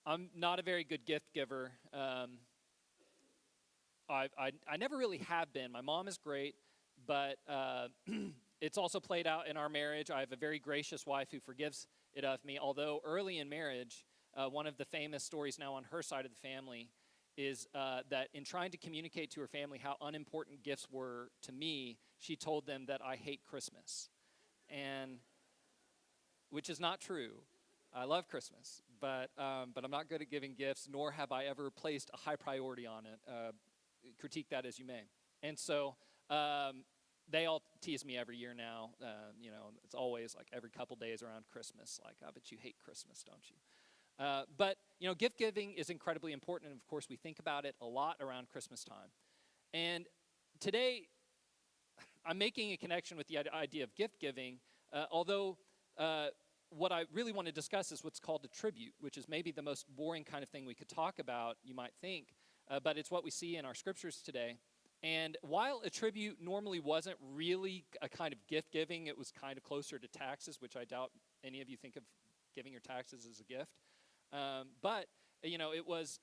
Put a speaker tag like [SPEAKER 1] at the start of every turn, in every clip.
[SPEAKER 1] I'm not a very good gift giver. I never really have been. My mom is great, but it's also played out in our marriage. I have a very gracious wife who forgives it of me, although early in marriage, one of the famous stories now on her side of the family is that in trying to communicate to her family how unimportant gifts were to me, she told them that I hate Christmas, and which is not true. I love Christmas, but I'm not good at giving gifts, nor have I ever placed a high priority on it. Critique that as you may. And so they all tease me every year now. It's always like every couple days around Christmas, like, I bet you hate Christmas, don't you? But gift giving is incredibly important, and of course we think about it a lot around Christmas time. And today, I'm making a connection with the idea of gift giving, although what I really want to discuss is what's called a tribute, which is maybe the most boring kind of thing we could talk about, you might think, but it's what we see in our scriptures today. And while a tribute normally wasn't really a kind of gift giving, it was kind of closer to taxes, which I doubt any of you think of giving your taxes as a gift. But it was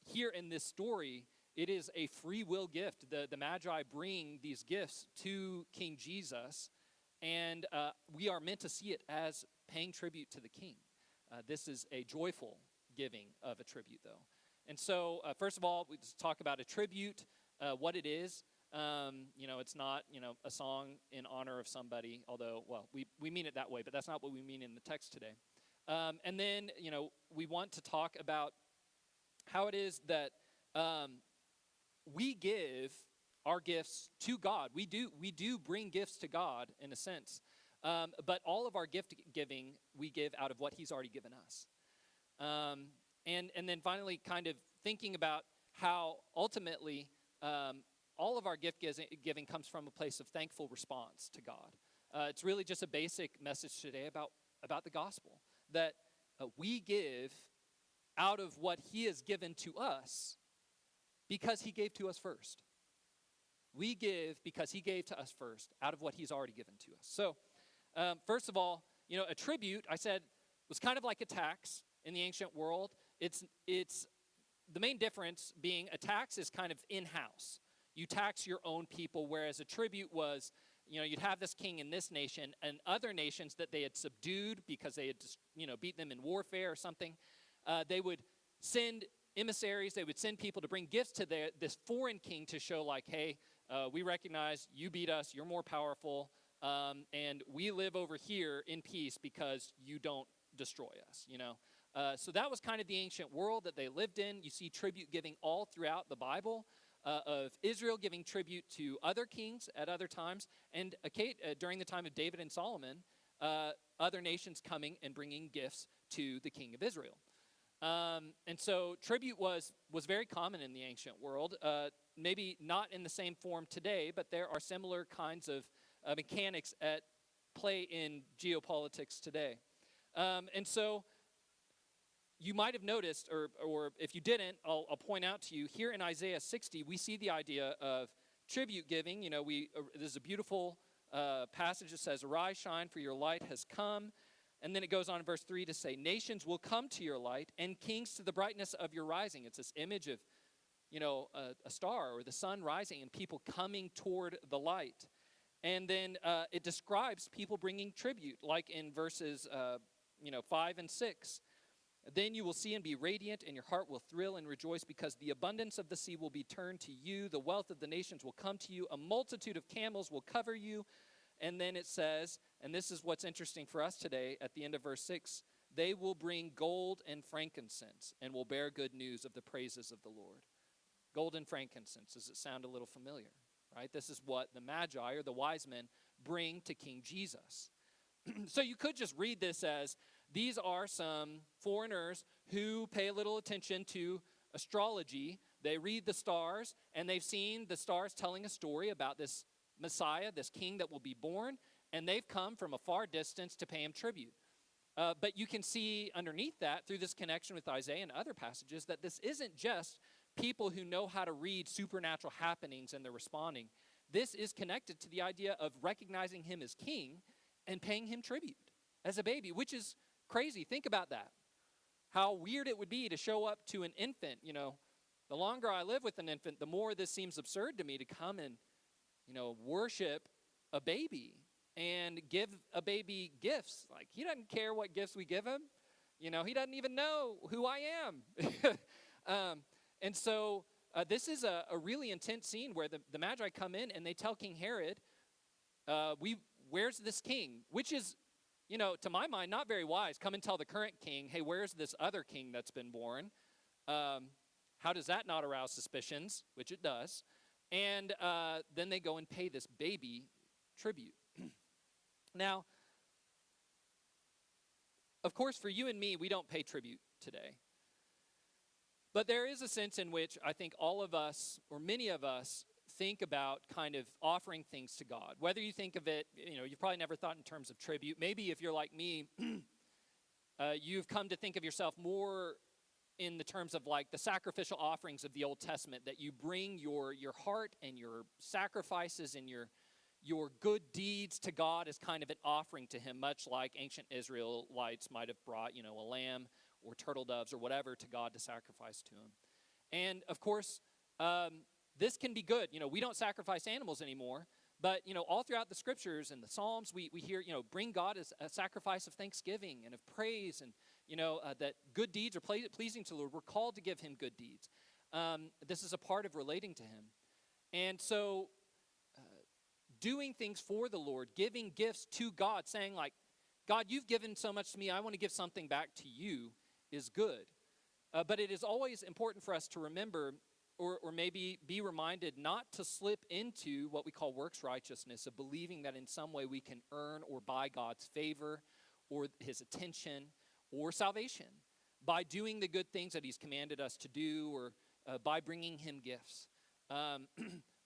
[SPEAKER 1] here in this story, it is a free will gift. The Magi bring these gifts to King Jesus, and we are meant to see it as paying tribute to the King. This is a joyful giving of a tribute, though. And so, first of all, we just talk about a tribute, what it is. It's not, a song in honor of somebody, although, well, we mean it that way, but that's not what we mean in the text today. And then, we want to talk about how it is that we give our gifts to God. We do bring gifts to God in a sense, but all of our gift giving we give out of what He's already given us. And then finally, kind of thinking about how ultimately all of our gift giving comes from a place of thankful response to God. It's really just a basic message today about the gospel, that we give out of what He has given to us because He gave to us first. We give because He gave to us first out of what He's already given to us. So, first of all, a tribute, I said, was kind of like a tax in the ancient world. It's the main difference being a tax is kind of in-house. You tax your own people, whereas a tribute was, you'd have this king in this nation, and other nations that they had subdued because they had just, beat them in warfare or something, they would send emissaries, they would send people to bring gifts to this foreign king to show like, hey, we recognize you beat us, you're more powerful, and we live over here in peace because you don't destroy us, So that was kind of the ancient world that they lived in. You see tribute giving all throughout the Bible, of Israel giving tribute to other kings at other times, and during the time of David and Solomon, other nations coming and bringing gifts to the king of Israel. And so tribute was very common in the ancient world, maybe not in the same form today, but there are similar kinds of mechanics at play in geopolitics today. And so you might have noticed, or if you didn't, I'll point out to you, here in Isaiah 60, we see the idea of tribute giving. There's a beautiful passage that says, "Arise, shine, for your light has come." And then it goes on in verse 3 to say, "Nations will come to your light, and kings to the brightness of your rising." It's this image of, a star or the sun rising and people coming toward the light. And then it describes people bringing tribute, like in verses 5 and 6. "Then you will see and be radiant, and your heart will thrill and rejoice, because the abundance of the sea will be turned to you. The wealth of the nations will come to you. A multitude of camels will cover you." And then it says, and this is what's interesting for us today, at the end of verse 6, "They will bring gold and frankincense and will bear good news of the praises of the Lord." Gold and frankincense. Does it sound a little familiar? Right? This is what the Magi, or the wise men, bring to King Jesus. So you could just read this as, these are some foreigners who pay a little attention to astrology. They read the stars, and they've seen the stars telling a story about this Messiah, this king that will be born, and they've come from a far distance to pay him tribute. But you can see underneath that, through this connection with Isaiah and other passages, that this isn't just people who know how to read supernatural happenings and they're responding. This is connected to the idea of recognizing him as king and paying him tribute as a baby, which is crazy. Think about that. how weird it would be to show up to an infant. The longer I live with an infant, the more this seems absurd to me to come and, worship a baby and give a baby gifts. Like, he doesn't care what gifts we give him. He doesn't even know who I am. And so this is a really intense scene where the Magi come in and they tell King Herod, where's this king? Which is, to my mind, not very wise. Come and tell the current king, hey, where's this other king that's been born? How does that not arouse suspicions? Which it does. And then they go and pay this baby tribute. Now, of course, for you and me, we don't pay tribute today. But there is a sense in which I think all of us, or many of us, think about kind of offering things to God. Whether you think of it, you've probably never thought in terms of tribute. Maybe if you're like me, you've come to think of yourself more in the terms of like the sacrificial offerings of the Old Testament, that you bring your heart and your sacrifices and your good deeds to God as kind of an offering to him, much like ancient Israelites might have brought, a lamb or turtle doves or whatever to God to sacrifice to him. And of course, this can be good. We don't sacrifice animals anymore, but, all throughout the scriptures and the Psalms, we hear, bring God as a sacrifice of thanksgiving and of praise, and, that good deeds are pleasing to the Lord. We're called to give him good deeds. This is a part of relating to him. And so doing things for the Lord, giving gifts to God, saying like, God, you've given so much to me, I want to give something back to you, is good. But it is always important for us to remember, or maybe be reminded, not to slip into what we call works righteousness, of believing that in some way we can earn or buy God's favor or his attention or salvation by doing the good things that he's commanded us to do, or by bringing him gifts.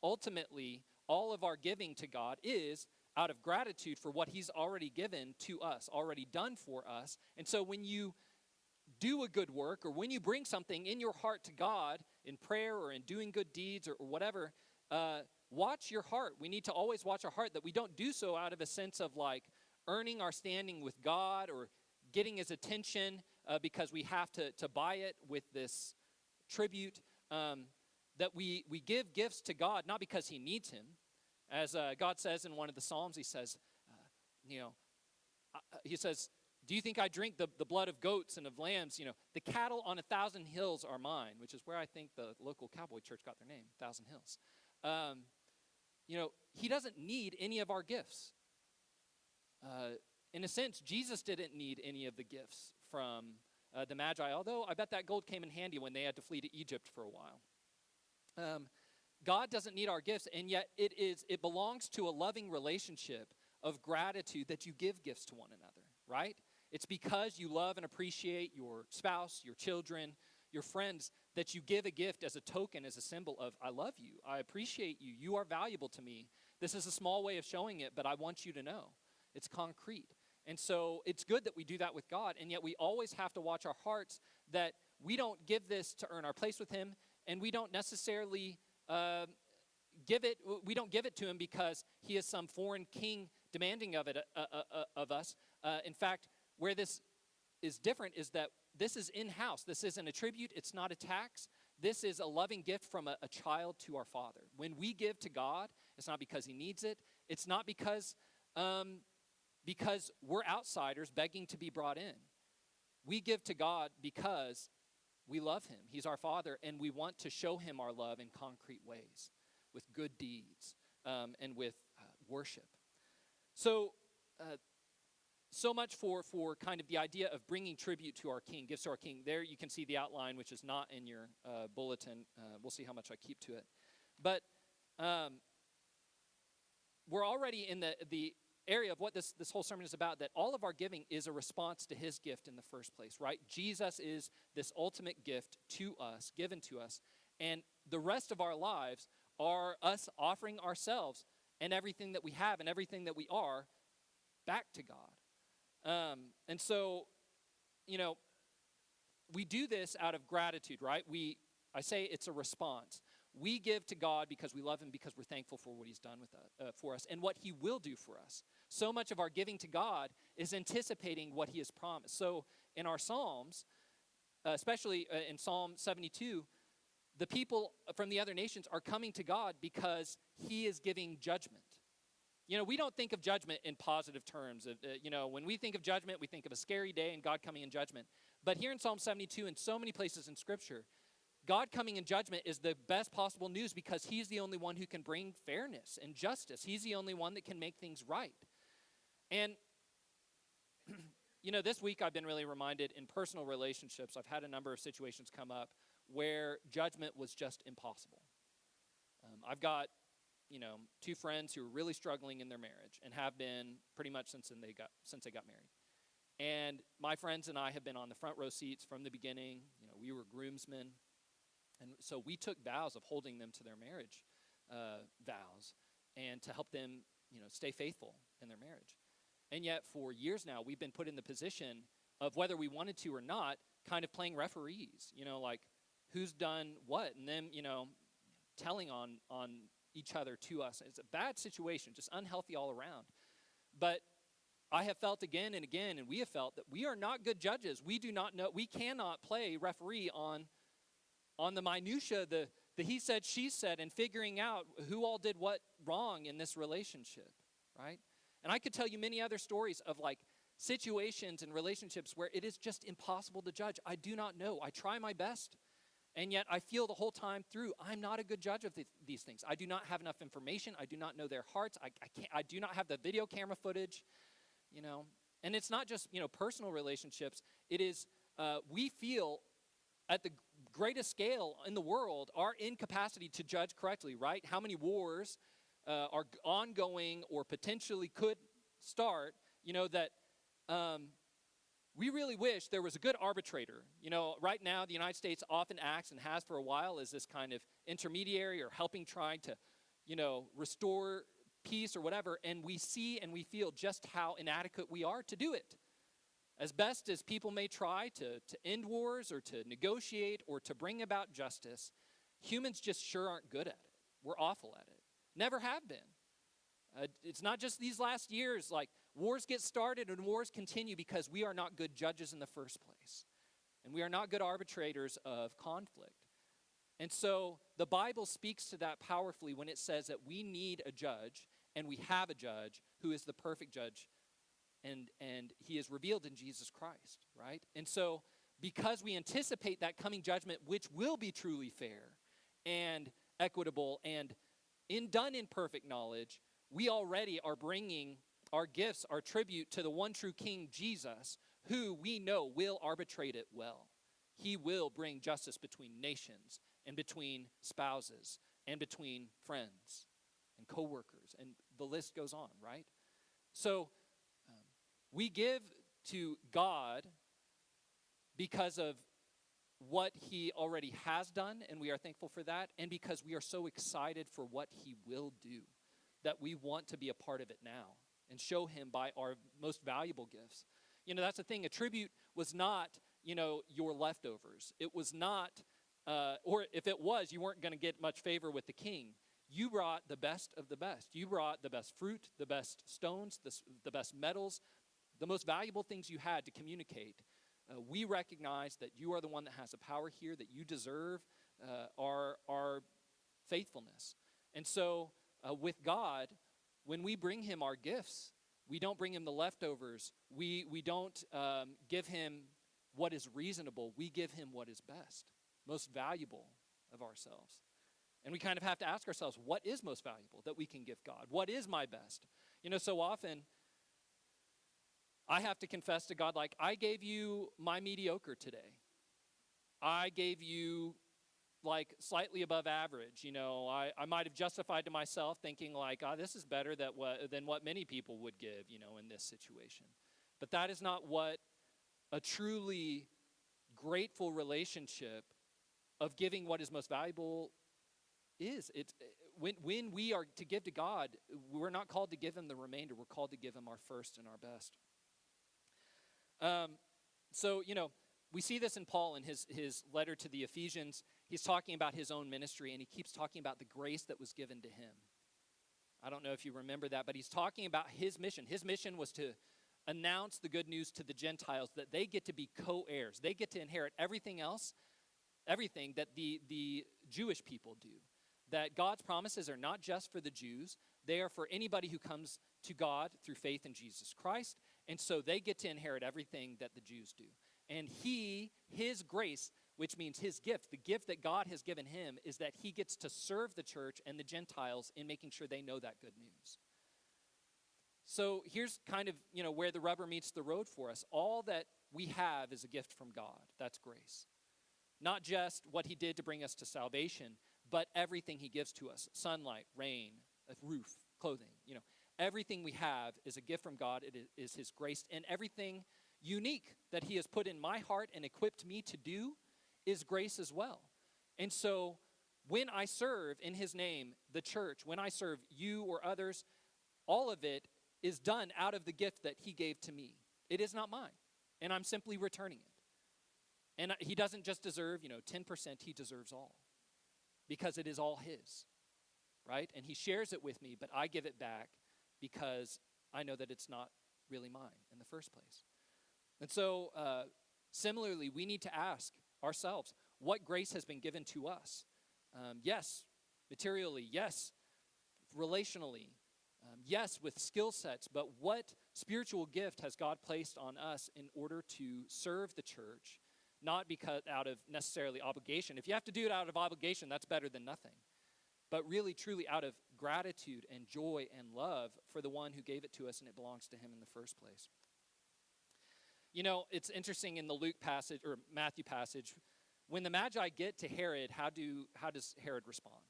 [SPEAKER 1] Ultimately, all of our giving to God is out of gratitude for what he's already given to us, already done for us. And so when you do a good work, or when you bring something in your heart to God in prayer or in doing good deeds or whatever, watch your heart. We need to always watch our heart, that we don't do so out of a sense of like earning our standing with God or getting his attention because we have to buy it with this tribute. That we give gifts to God not because he needs him. As God says in one of the Psalms, he says, do you think I drink the blood of goats and of lambs? The cattle on 1,000 hills are mine, which is where I think the local cowboy church got their name, 1,000 Hills. He doesn't need any of our gifts. In a sense, Jesus didn't need any of the gifts from the Magi, although I bet that gold came in handy when they had to flee to Egypt for a while. God doesn't need our gifts, and yet it belongs to a loving relationship of gratitude that you give gifts to one another, right? It's because you love and appreciate your spouse, your children, your friends, that you give a gift as a token, as a symbol of, I love you, I appreciate you, you are valuable to me. This is a small way of showing it, but I want you to know. It's concrete. And so it's good that we do that with God, and yet we always have to watch our hearts that we don't give this to earn our place with him, and we don't necessarily give it to him because he is some foreign king demanding of it of us. In fact, where this is different is that this is in-house. This isn't a tribute. It's not a tax. This is a loving gift from a child to our Father. When we give to God, it's not because he needs it. It's not because we're outsiders begging to be brought in. We give to God because we love him. He's our Father, and we want to show him our love in concrete ways, with good deeds, and with worship. So much for kind of the idea of bringing tribute to our King, gifts to our King. There you can see the outline, which is not in your bulletin. We'll see how much I keep to it. But we're already in the area of what this whole sermon is about, that all of our giving is a response to his gift in the first place, right? Jesus is this ultimate gift to us, given to us, and the rest of our lives are us offering ourselves and everything that we have and everything that we are back to God. And so, we do this out of gratitude, right? I say it's a response. We give to God because we love him, because we're thankful for what he's done for us and what he will do for us. So much of our giving to God is anticipating what he has promised. So in our Psalms, especially in Psalm 72, the people from the other nations are coming to God because he is giving judgment. We don't think of judgment in positive terms. When we think of judgment, we think of a scary day and God coming in judgment. But here in Psalm 72 and so many places in Scripture, God coming in judgment is the best possible news because he's the only one who can bring fairness and justice. He's the only one that can make things right. And, this week I've been really reminded in personal relationships, I've had a number of situations come up where judgment was just impossible. I've got, two friends who are really struggling in their marriage and have been pretty much since they got married. And my friends and I have been on the front row seats from the beginning. We were groomsmen. And so we took vows of holding them to their marriage vows and to help them, stay faithful in their marriage. And yet for years now, we've been put in the position of whether we wanted to or not, kind of playing referees, like who's done what, and them, telling on each other to us. It's a bad situation, just unhealthy all around. But I have felt again and again, and we have felt that we are not good judges. We do not know, we cannot play referee on the minutia, the he said, she said, and figuring out who all did what wrong in this relationship, right? And I could tell you many other stories of situations and relationships where it is just impossible to judge. I do not know. I try my best. And yet I feel the whole time through, I'm not a good judge of these things. I do not have enough information. I do not know their hearts. I do not have the video camera footage, And it's not just, personal relationships. It is, we feel at the greatest scale in the world our incapacity to judge correctly, right? How many wars are ongoing or potentially could start, that we really wish there was a good arbitrator. Right now the United States often acts and has for a while as this kind of intermediary or helping trying to, restore peace or whatever, and we see and we feel just how inadequate we are to do it. As best as people may try to end wars or to negotiate or to bring about justice, humans just sure aren't good at it. We're awful at it. Never have been. It's not just these last years, wars get started and wars continue because we are not good judges in the first place. And we are not good arbitrators of conflict. And so the Bible speaks to that powerfully when it says that we need a judge, and we have a judge who is the perfect judge, and he is revealed in Jesus Christ, right? And so because we anticipate that coming judgment, which will be truly fair and equitable and done in perfect knowledge, we already are bringing our gifts, our tribute to the one true King, Jesus, who we know will arbitrate it well. He will bring justice between nations and between spouses and between friends and coworkers, and the list goes on, right? So we give to God because of what he already has done, and we are thankful for that, and because we are so excited for what he will do, that we want to be a part of it now and show him by our most valuable gifts. That's the thing. A tribute was not, your leftovers. It was not, or if it was, you weren't going to get much favor with the king. You brought the best of the best. You brought the best fruit, the best stones, the best metals, the most valuable things you had to communicate. We recognize that you are the one that has the power here, that you deserve our faithfulness. And so with God, when we bring him our gifts, we don't bring him the leftovers. We don't give him what is reasonable. We give him what is best, most valuable of ourselves. And we kind of have to ask ourselves, what is most valuable that we can give God? What is my best? So often I have to confess to God, I gave you my mediocre today. I gave you slightly above average. I might have justified to myself thinking this is better than what many people would give, in this situation. But that is not what a truly grateful relationship of giving what is most valuable is. It's when we are to give to God, we're not called to give him the remainder. We're called to give him our first and our best. So we see this in Paul in his letter to the Ephesians. He's talking about his own ministry, and he keeps talking about the grace that was given to him. I don't know if you remember that, but he's talking about his mission. His mission was to announce the good news to the Gentiles that they get to be co-heirs. They get to inherit everything else, everything that the Jewish people do. That God's promises are not just for the Jews. They are for anybody who comes to God through faith in Jesus Christ. And so they get to inherit everything that the Jews do. And his grace, which means his gift, the gift that God has given him, is that he gets to serve the church and the Gentiles in making sure they know that good news. So here's kind of, where the rubber meets the road for us. All that we have is a gift from God. That's grace. Not just what he did to bring us to salvation, but everything he gives to us. Sunlight, rain, a roof, clothing. Everything we have is a gift from God. It is his grace. And everything unique that he has put in my heart and equipped me to do is grace as well. And so when I serve in his name, the church, when I serve you or others, all of it is done out of the gift that he gave to me. It is not mine, and I'm simply returning it. And he doesn't just deserve, 10%, he deserves all, because it is all his, right? And he shares it with me, but I give it back because I know that it's not really mine in the first place. And so, similarly, we need to ask ourselves, what grace has been given to us? Yes, materially, yes, relationally, yes, with skill sets, but what spiritual gift has God placed on us in order to serve the church, not because out of necessarily obligation. If you have to do it out of obligation, that's better than nothing. But really, truly out of gratitude and joy and love for the one who gave it to us, and it belongs to him in the first place. It's interesting in the Luke passage or Matthew passage, when the Magi get to Herod, how does Herod respond?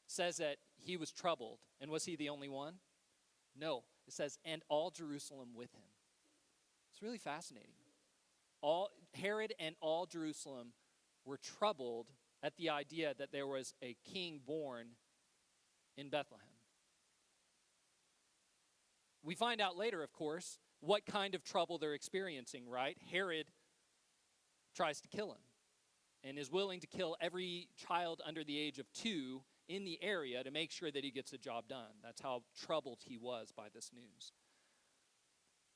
[SPEAKER 1] It says that he was troubled. And was he the only one? No. It says, and all Jerusalem with him. It's really fascinating. Herod and all Jerusalem were troubled at the idea that there was a king born in Bethlehem. We find out later, of course, what kind of trouble they're experiencing, right? Herod tries to kill him and is willing to kill every child under the age of 2 in the area to make sure that he gets the job done. That's how troubled he was by this news.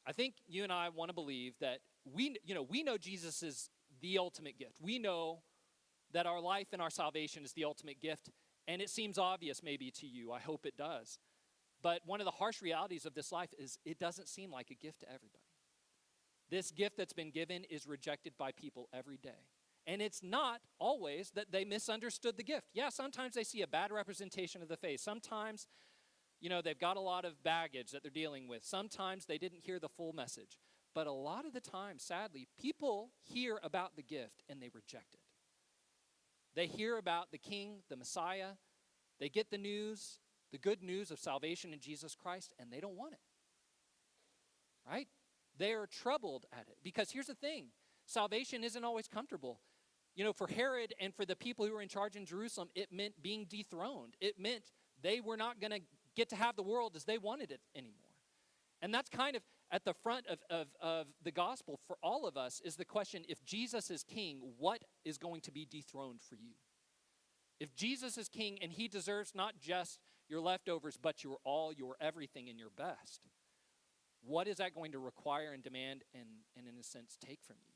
[SPEAKER 1] I think you and I want to believe that we know Jesus is the ultimate gift. We know that our life and our salvation is the ultimate gift, and it seems obvious maybe to you. I hope it does. But one of the harsh realities of this life is it doesn't seem like a gift to everybody. This gift that's been given is rejected by people every day. And it's not always that they misunderstood the gift. Yeah, sometimes they see a bad representation of the faith. Sometimes, they've got a lot of baggage that they're dealing with. Sometimes they didn't hear the full message. But a lot of the time, sadly, people hear about the gift and they reject it. They hear about the King, the Messiah. They get the news, the good news of salvation in Jesus Christ, and they don't want it. Right? They are troubled at it. Because here's the thing. Salvation isn't always comfortable. For Herod and for the people who were in charge in Jerusalem, it meant being dethroned. It meant they were not going to get to have the world as they wanted it anymore. And that's kind of at the front of the gospel for all of us is the question, if Jesus is king, what is going to be dethroned for you? If Jesus is king and he deserves not just your leftovers, but your all, your everything, and your best, what is that going to require and demand and in a sense, take from you?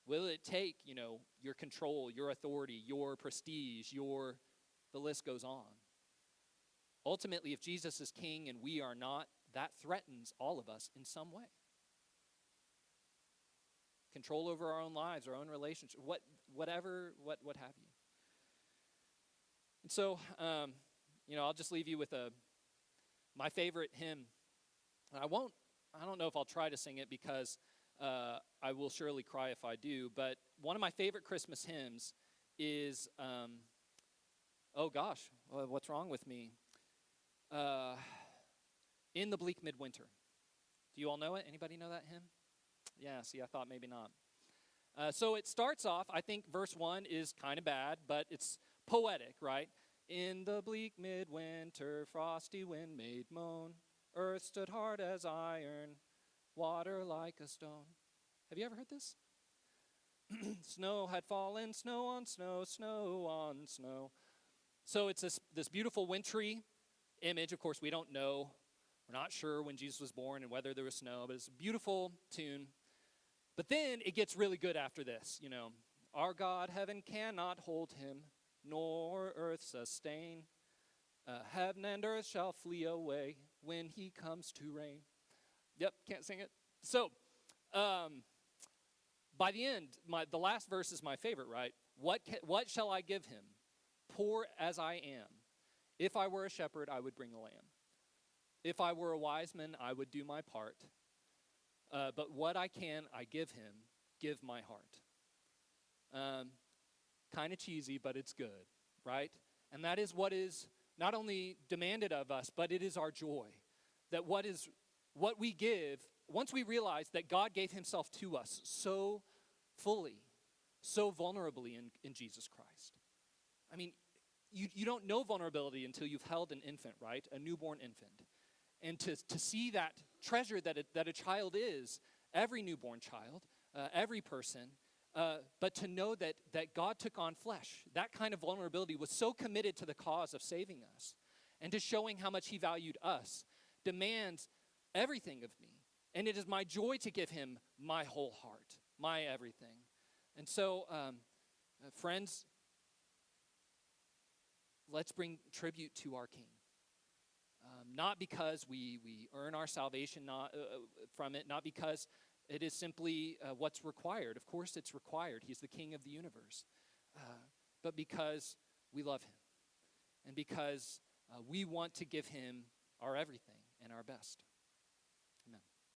[SPEAKER 1] Will it take, your control, your authority, your prestige, the list goes on. Ultimately, if Jesus is king and we are not, that threatens all of us in some way. Control over our own lives, our own relationships, what have you. And so, I'll just leave you with my favorite hymn. I don't know if I'll try to sing it because I will surely cry if I do, but one of my favorite Christmas hymns is, what's wrong with me? In the Bleak Midwinter. Do you all know it? Anybody know that hymn? Yeah, see, I thought maybe not. So it starts off, I think verse 1 is kind of bad, but it's poetic, right? In the bleak midwinter, frosty wind made moan, earth stood hard as iron, water like a stone. Have you ever heard this? Snow had fallen, snow on snow, snow on snow. So it's this beautiful wintry image. Of course, we don't know We're not sure when Jesus was born and whether there was snow, but it's a beautiful tune. But then it gets really good after this, you know. Our God, heaven cannot hold him, nor earth sustain. Heaven and earth shall flee away when he comes to reign. Yep, can't sing it. So, by the end, the last verse is my favorite, right? What shall I give him? Poor as I am. If I were a shepherd, I would bring a lamb. If I were a wise man, I would do my part. But what I can, I give him, give my heart. Kind of cheesy, but it's good, right? And that is what is not only demanded of us, but it is our joy. That what we give, once we realize that God gave himself to us so fully, so vulnerably in Jesus Christ. I mean, you don't know vulnerability until you've held an infant, right? A newborn infant. And to see that treasure that a child is, every newborn child, every person, but to know that God took on flesh. That kind of vulnerability was so committed to the cause of saving us and to showing how much he valued us, demands everything of me. And it is my joy to give him my whole heart, my everything. And so, friends, let's bring tribute to our King. Not because we earn our salvation from it, not because it is simply what's required. Of course it's required. He's the King of the universe. But because we love him. And because we want to give him our everything and our best.